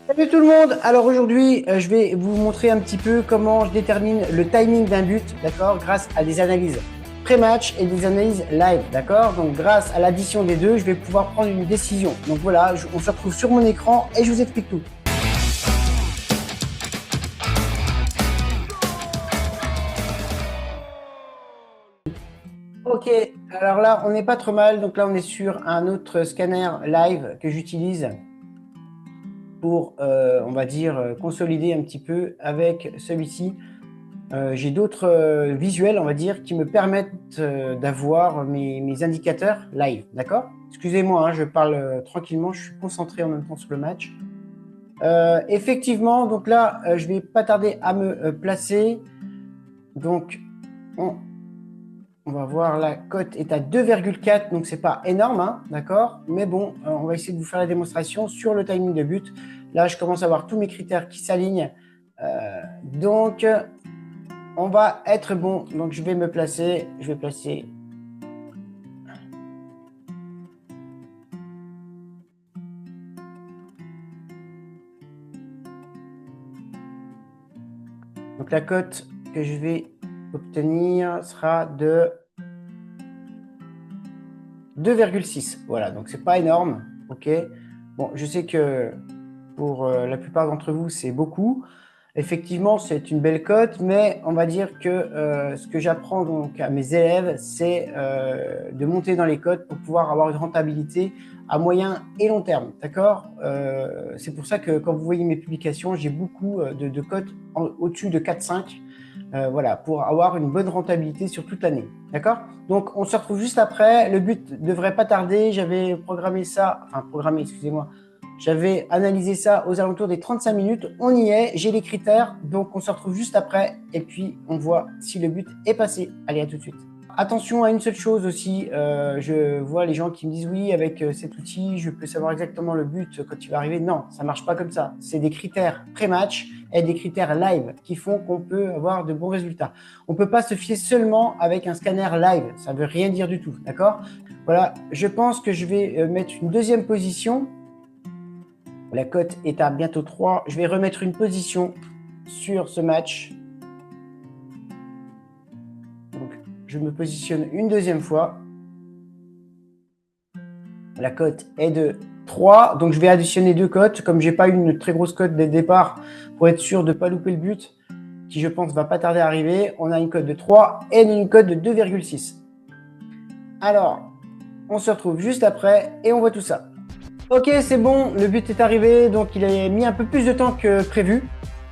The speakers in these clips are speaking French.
Salut tout le monde! Alors aujourd'hui, je vais vous montrer un petit peu comment je détermine le timing d'un but, d'accord, grâce à des analyses pré-match et des analyses live, d'accord? Donc grâce à l'addition des deux, je vais pouvoir prendre une décision. Donc voilà, on se retrouve sur mon écran et je vous explique tout. Ok, alors là, on n'est pas trop mal. Donc là, on est sur un autre scanner live que j'utilise pour, on va dire, consolider un petit peu avec celui-ci. J'ai d'autres visuels, on va dire, qui me permettent d'avoir mes indicateurs live, d'accord? Excusez-moi, hein, je parle tranquillement, je suis concentré en même temps sur le match. Effectivement, donc là, je vais pas tarder à me placer. Donc, on va voir, la cote est à 2,4, donc c'est pas énorme, hein, d'accord? Mais bon, on va essayer de vous faire la démonstration sur le timing de but. Là, je commence à avoir tous mes critères qui s'alignent. Donc, on va être bon. Donc, je vais me placer. Je vais placer. Donc, la cote que je vais obtenir sera de 2,6. Voilà, donc c'est pas énorme. OK. Bon, je sais que pour la plupart d'entre vous, c'est beaucoup. Effectivement, c'est une belle cote, mais on va dire que ce que j'apprends donc à mes élèves, c'est de monter dans les cotes pour pouvoir avoir une rentabilité à moyen et long terme. D'accord? C'est pour ça que quand vous voyez mes publications, j'ai beaucoup de cotes au-dessus de 4-5. Voilà, pour avoir une bonne rentabilité sur toute l'année. D'accord? Donc, on se retrouve juste après. Le but ne devrait pas tarder. J'avais programmé ça, enfin, programmé, excusez-moi. J'avais analysé ça aux alentours des 35 minutes. On y est, j'ai les critères. Donc, on se retrouve juste après. Et puis, on voit si le but est passé. Allez, à tout de suite. Attention à une seule chose aussi, je vois les gens qui me disent oui, avec cet outil, je peux savoir exactement le but quand il va arriver. Non, ça ne marche pas comme ça. C'est des critères pré-match et des critères live qui font qu'on peut avoir de bons résultats. On ne peut pas se fier seulement avec un scanner live. Ça ne veut rien dire du tout, d'accord? Voilà, je pense que je vais mettre une deuxième position. La cote est à bientôt 3. Je vais remettre une position sur ce match. Donc, je me positionne une deuxième fois. La cote est de 3. Donc, je vais additionner deux cotes. Comme je n'ai pas eu une très grosse cote dès le départ, pour être sûr de ne pas louper le but, qui je pense va pas tarder à arriver, on a une cote de 3 et une cote de 2,6. Alors, on se retrouve juste après et on voit tout ça. Ok, c'est bon, le but est arrivé. Donc, il a mis un peu plus de temps que prévu.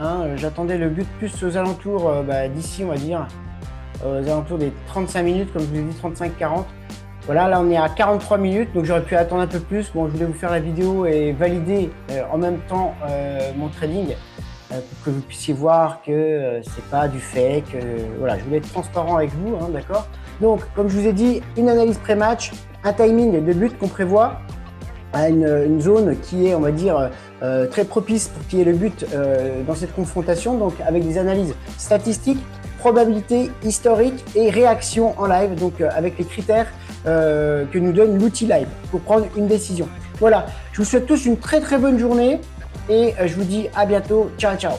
Hein, j'attendais le but plus aux alentours d'ici, on va dire, aux alentours des 35 minutes, comme je vous ai dit, 35-40. Voilà, là on est à 43 minutes, donc j'aurais pu attendre un peu plus. Bon, je voulais vous faire la vidéo et valider en même temps mon trading pour que vous puissiez voir que c'est pas du fake. Voilà, je voulais être transparent avec vous, hein, d'accord? Donc, comme je vous ai dit, une analyse pré-match, un timing de but qu'on prévoit à une zone qui est, on va dire, très propice pour qu'il y ait le but dans cette confrontation, donc avec des analyses statistiques, probabilité, historique et réaction en live, donc avec les critères que nous donne l'outil live pour prendre une décision. Voilà, je vous souhaite tous une très très bonne journée et je vous dis à bientôt. Ciao, ciao.